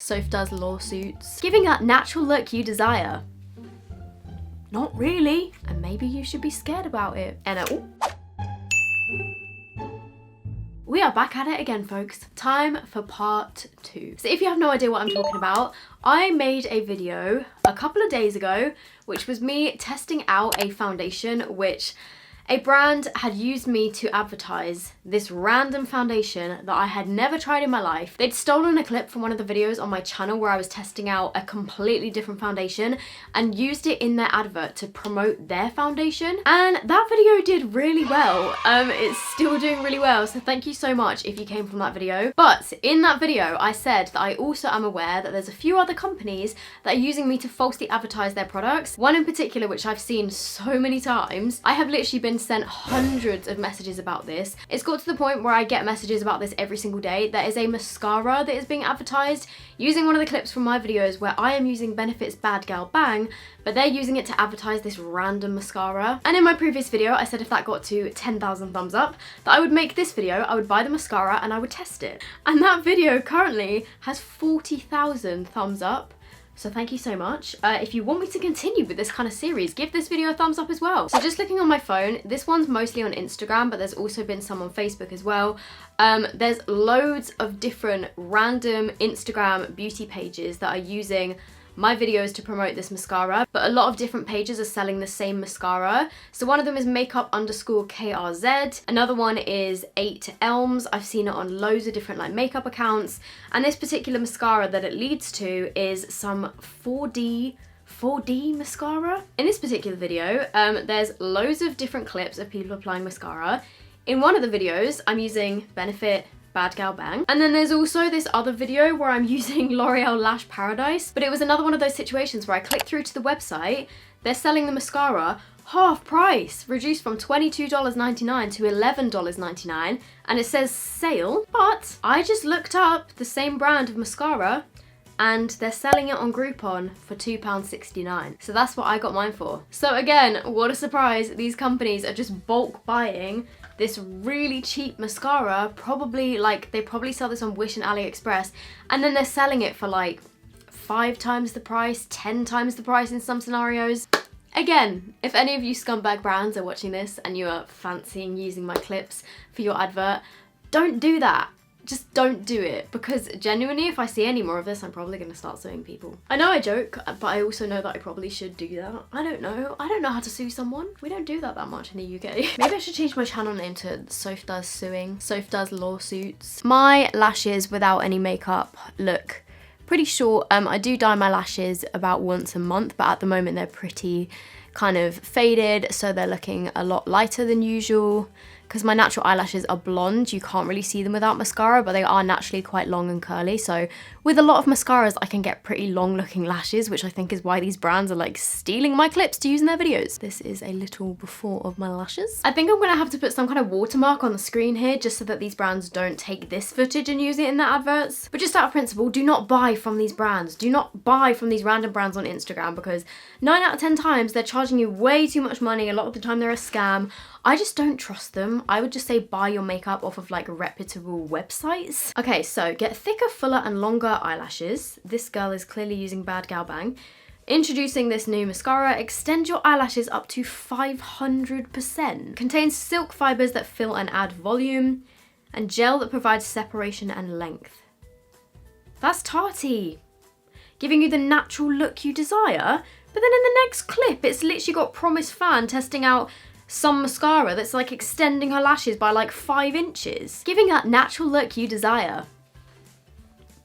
Soph does lawsuits. Giving that natural look you desire. Not really, and maybe you should be scared about it. And we are back at it again, folks. Time for part 2. So if you have no idea what I'm talking about, I made a video a couple of days ago, which was me testing out a foundation which a brand had used me to advertise this random foundation that I had never tried in my life. They'd stolen a clip from one of the videos on my channel where I was testing out a completely different foundation and used it in their advert to promote their foundation. And that video did really well. It's still doing really well, so thank you so much if you came from that video. But in that video, I said that I also am aware that there's a few other companies that are using me to falsely advertise their products. One in particular, which I've seen so many times. I have literally been sent hundreds of messages about this. It's got to the point where I get messages about this every single day. There is a mascara that is being advertised using one of the clips from my videos where I am using Benefit's Bad Gal Bang, but they're using it to advertise this random mascara. And in my previous video, I said if that got to 10,000 thumbs up, that I would make this video, I would buy the mascara and I would test it. And that video currently has 40,000 thumbs up. So thank you so much. If you want me to continue with this kind of series, give this video a thumbs up as well. So just looking on my phone, this one's mostly on Instagram, but there's also been some on Facebook as well. There's loads of different random Instagram beauty pages that are using my videos to promote this mascara, but a lot of different pages are selling the same mascara. So one of them is makeup_KRZ, another one is 8 Elms. I've seen it on loads of different like makeup accounts, and this particular mascara that it leads to is some 4D mascara. In this particular video, there's loads of different clips of people applying mascara. In one of the videos, I'm using Benefit Bad Gal Bang. And then there's also this other video where I'm using L'Oreal Lash Paradise, but it was another one of those situations where I clicked through to the website, they're selling the mascara half price, reduced from $22.99 to $11.99, and it says sale, but I just looked up the same brand of mascara and they're selling it on Groupon for £2.69. So that's what I got mine for. So again, what a surprise, these companies are just bulk buying this really cheap mascara, they probably sell this on Wish and AliExpress, and then they're selling it for like 5 times the price, 10 times the price in some scenarios. Again, if any of you scumbag brands are watching this and you are fancying using my clips for your advert, don't do that. Just don't do it, because genuinely, if I see any more of this, I'm probably going to start suing people. I know I joke, but I also know that I probably should do that. I don't know how to sue someone. We don't do that much in the UK. Maybe I should change my channel name to Soph Does Suing, Soph Does Lawsuits. My lashes without any makeup look pretty short. I do dye my lashes about once a month, but at the moment they're pretty kind of faded, so they're looking a lot lighter than usual. Because my natural eyelashes are blonde, you can't really see them without mascara, but they are naturally quite long and curly. So with a lot of mascaras, I can get pretty long looking lashes, which I think is why these brands are like stealing my clips to use in their videos. This is a little before of my lashes. I think I'm gonna have to put some kind of watermark on the screen here just so that these brands don't take this footage and use it in their adverts. But just out of principle, do not buy from these brands. Do not buy from these random brands on Instagram, because 9 out of 10 times they're charging you way too much money. A lot of the time they're a scam. I just don't trust them. I would just say buy your makeup off of like reputable websites. Okay, so get thicker, fuller and longer eyelashes. This girl is clearly using Bad Gal Bang. Introducing this new mascara, extend your eyelashes up to 500%. Contains silk fibers that fill and add volume, and gel that provides separation and length. That's tarty. Giving you the natural look you desire. But then in the next clip, it's literally got Promise Fan testing out some mascara that's like extending her lashes by like 5 inches. Giving that natural look you desire.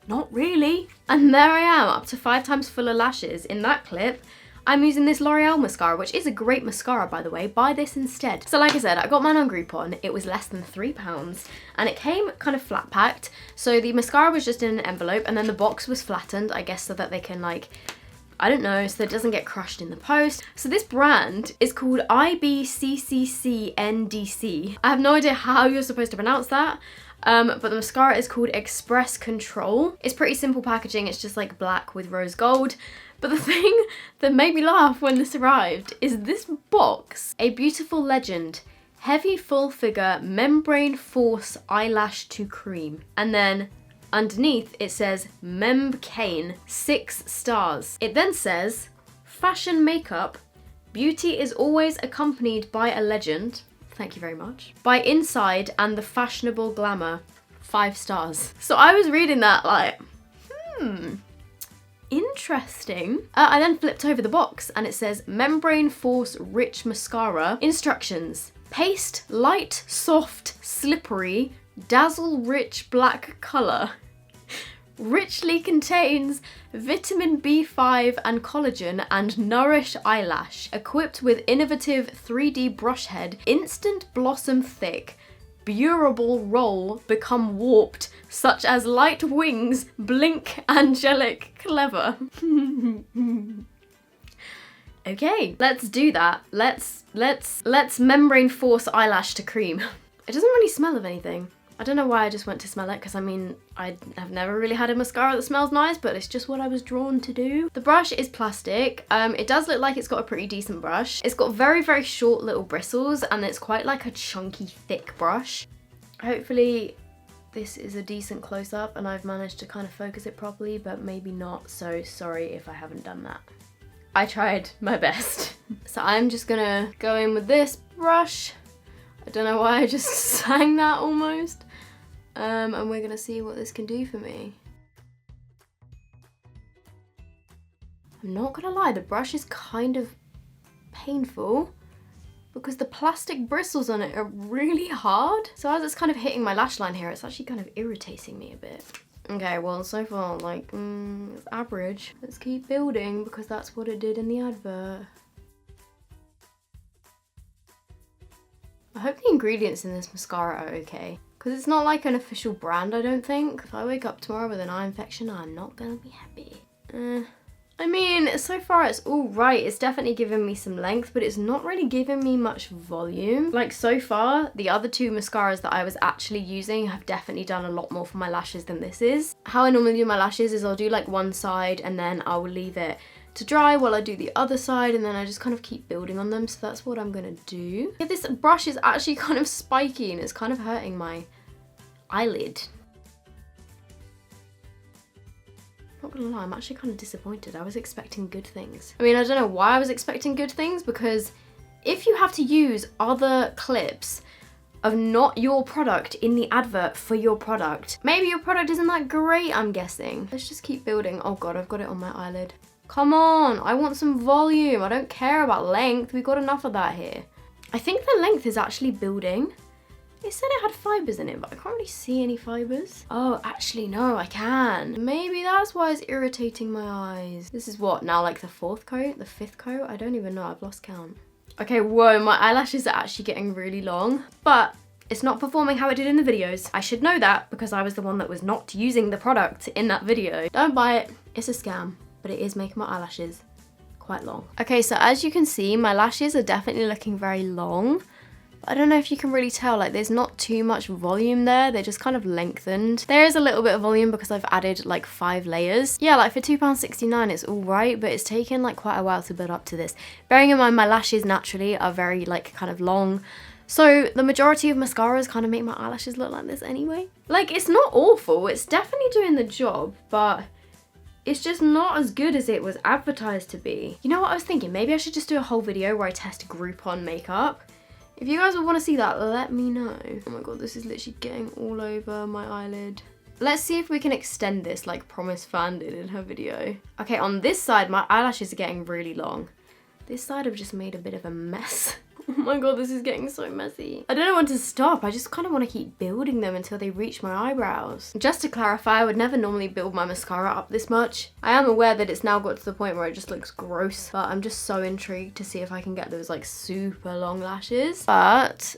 Not really. And there I am, up to 5 times fuller lashes. In that clip, I'm using this L'Oreal mascara, which is a great mascara, by the way. Buy this instead. So like I said, I got mine on Groupon. It was less than £3 and it came kind of flat packed. So the mascara was just in an envelope and then the box was flattened, I guess so that they can like, I don't know, so that it doesn't get crushed in the post. So this brand is called IBCCCNDC. I have no idea how you're supposed to pronounce that, but the mascara is called Express Control. It's pretty simple packaging, it's just like black with rose gold. But the thing that made me laugh when this arrived is this box. A Beautiful Legend, Heavy Full Figure Membrane Force Eyelash to Cream. And then Underneath it says Memcane, 6 stars. It then says, fashion makeup, beauty is always accompanied by a legend, thank you very much, by inside and the fashionable glamour, 5 stars. So I was reading that like, interesting. I then flipped over the box and it says Membrane Force Rich Mascara. Instructions. Paste light, soft, slippery, dazzle rich black colour. Richly contains vitamin B5 and collagen and nourish eyelash. Equipped with innovative 3D brush head, instant blossom thick, durable roll become warped, such as light wings, blink, angelic, clever. Okay, let's do that. Let's membrane force eyelash to cream. It doesn't really smell of anything. I don't know why I just went to smell it, because I mean, I have never really had a mascara that smells nice, but it's just what I was drawn to do. The brush is plastic. It does look like it's got a pretty decent brush. It's got very, very short little bristles, and it's quite like a chunky, thick brush. Hopefully this is a decent close-up and I've managed to kind of focus it properly, but maybe not, so sorry if I haven't done that. I tried my best. So I'm just gonna go in with this brush. I don't know why I just sang that almost. And we're gonna see what this can do for me. I'm not gonna lie, the brush is kind of painful because the plastic bristles on it are really hard. So as it's kind of hitting my lash line here, it's actually kind of irritating me a bit. Okay, well, so far, like, it's average. Let's keep building because that's what it did in the advert. I hope the ingredients in this mascara are okay, because it's not like an official brand, I don't think. If I wake up tomorrow with an eye infection, I'm not gonna be happy. I mean, so far it's all right. It's definitely giving me some length, but it's not really giving me much volume. Like, so far, the other 2 mascaras that I was actually using have definitely done a lot more for my lashes than this is. How I normally do my lashes is I'll do like one side and then I will leave it to dry while I do the other side, and then I just kind of keep building on them, so that's what I'm gonna do. Yeah, this brush is actually kind of spiky and it's kind of hurting my eyelid. Not gonna lie, I'm actually kind of disappointed. I was expecting good things. I mean, I don't know why I was expecting good things, because if you have to use other clips of not your product in the advert for your product, maybe your product isn't that great, I'm guessing. Let's just keep building. Oh God, I've got it on my eyelid. Come on, I want some volume. I don't care about length. We've got enough of that here. I think the length is actually building. It said it had fibres in it, but I can't really see any fibres. Oh, actually, no, I can. Maybe that's why it's irritating my eyes. This is what, now like the 4th coat, the 5th coat? I don't even know, I've lost count. Okay, whoa, my eyelashes are actually getting really long, but it's not performing how it did in the videos. I should know that because I was the one that was not using the product in that video. Don't buy it, it's a scam, but it is making my eyelashes quite long. Okay, so as you can see, my lashes are definitely looking very long. I don't know if you can really tell, like there's not too much volume there, they're just kind of lengthened. There is a little bit of volume because I've added like 5 layers. Yeah, like for £2.69 it's all right, but it's taken like quite a while to build up to this. Bearing in mind my lashes naturally are very like kind of long, so the majority of mascaras kind of make my eyelashes look like this anyway. Like, it's not awful, it's definitely doing the job, but it's just not as good as it was advertised to be. You know what I was thinking? Maybe I should just do a whole video where I test Groupon makeup. If you guys would want to see that, let me know. Oh my God, this is literally getting all over my eyelid. Let's see if we can extend this like Promise Fan did in her video. Okay, on this side, my eyelashes are getting really long. This side I've just made a bit of a mess. Oh my God, this is getting so messy. I don't know when to stop. I just kind of want to keep building them until they reach my eyebrows. Just to clarify, I would never normally build my mascara up this much. I am aware that it's now got to the point where it just looks gross, but I'm just so intrigued to see if I can get those like super long lashes. But,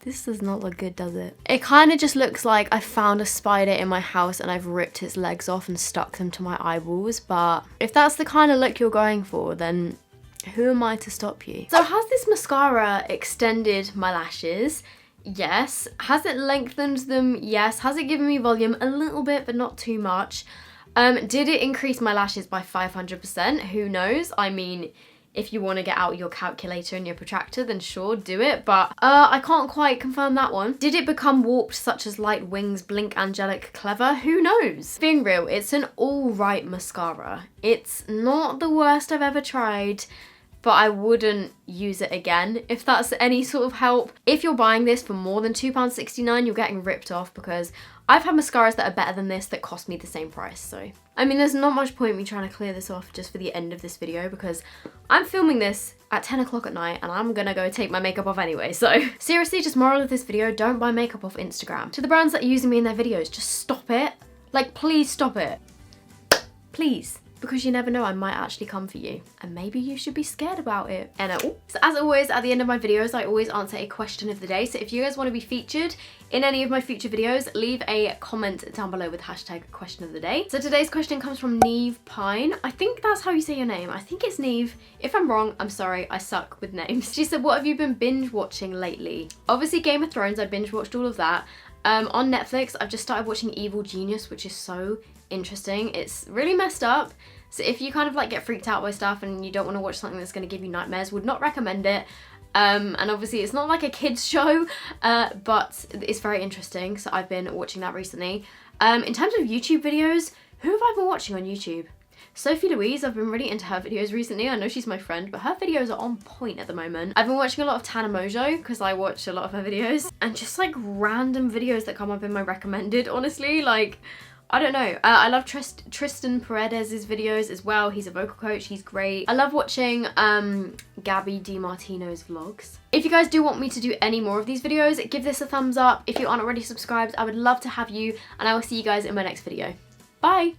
this does not look good, does it? It kind of just looks like I found a spider in my house and I've ripped its legs off and stuck them to my eyeballs. But if that's the kind of look you're going for, then who am I to stop you? So has this mascara extended my lashes? Yes. Has it lengthened them? Yes. Has it given me volume? A little bit, but not too much. Did it increase my lashes by 500%? Who knows? I mean, If you want to get out your calculator and your protractor, then sure, do it. But I can't quite confirm that one. Did it become warped such as Light Wings, Blink Angelic Clever? Who knows? Being real, it's an alright mascara. It's not the worst I've ever tried, but I wouldn't use it again, if that's any sort of help. If you're buying this for more than £2.69, you're getting ripped off, because I've had mascaras that are better than this that cost me the same price. So, I mean, there's not much point me trying to clear this off just for the end of this video, because I'm filming this at 10 o'clock at night and I'm gonna go take my makeup off anyway. So seriously, just moral of this video, don't buy makeup off Instagram. To the brands that are using me in their videos, just stop it. Like, please stop it. Please. Because you never know, I might actually come for you. And maybe you should be scared about it. And so as always, at the end of my videos, I always answer a question of the day. So if you guys want to be featured in any of my future videos, leave a comment down below with hashtag question of the day. So today's question comes from Neve Pine. I think that's how you say your name. I think it's Neve. If I'm wrong, I'm sorry, I suck with names. She said, what have you been binge watching lately? Obviously Game of Thrones, I binge watched all of that. On Netflix, I've just started watching Evil Genius, which is so interesting. It's really messed up. So if you kind of like get freaked out by stuff and you don't want to watch something that's going to give you nightmares, would not recommend it. And obviously it's not like a kid's show, but it's very interesting. So I've been watching that recently. In terms of YouTube videos, who have I been watching on YouTube? Sophie Louise, I've been really into her videos recently. I know she's my friend, but her videos are on point at the moment. I've been watching a lot of Tana Mojo because I watch a lot of her videos, and just like random videos that come up in my recommended, honestly, like, I don't know. I love Tristan Paredes's videos as well. He's a vocal coach. He's great. I love watching Gabby DiMartino's vlogs. If you guys do want me to do any more of these videos, give this a thumbs up. If you aren't already subscribed, I would love to have you, and I will see you guys in my next video. Bye!